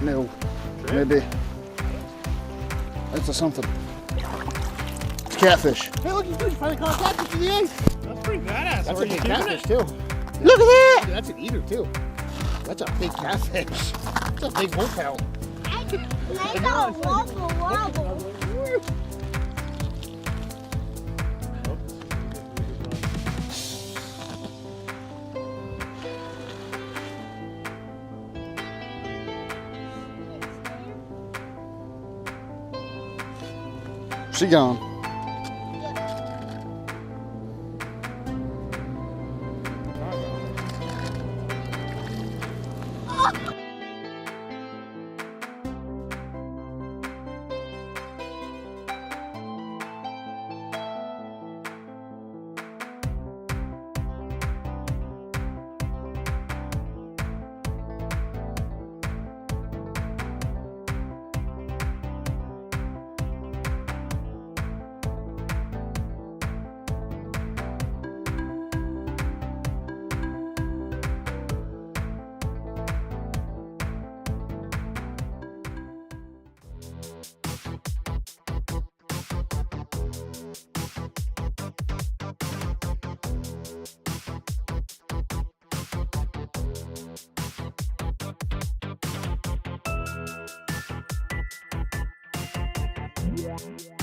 No, maybe. It's a something. It's catfish. Hey, look, you finally caught a catfish in the ice. That's pretty badass. That's Where a you big keeping catfish, it? too. Look at that! Dude, that's an eater, too. That's a big catfish. That's a big wolf hound. I got wobble wobble. She gone. Yeah.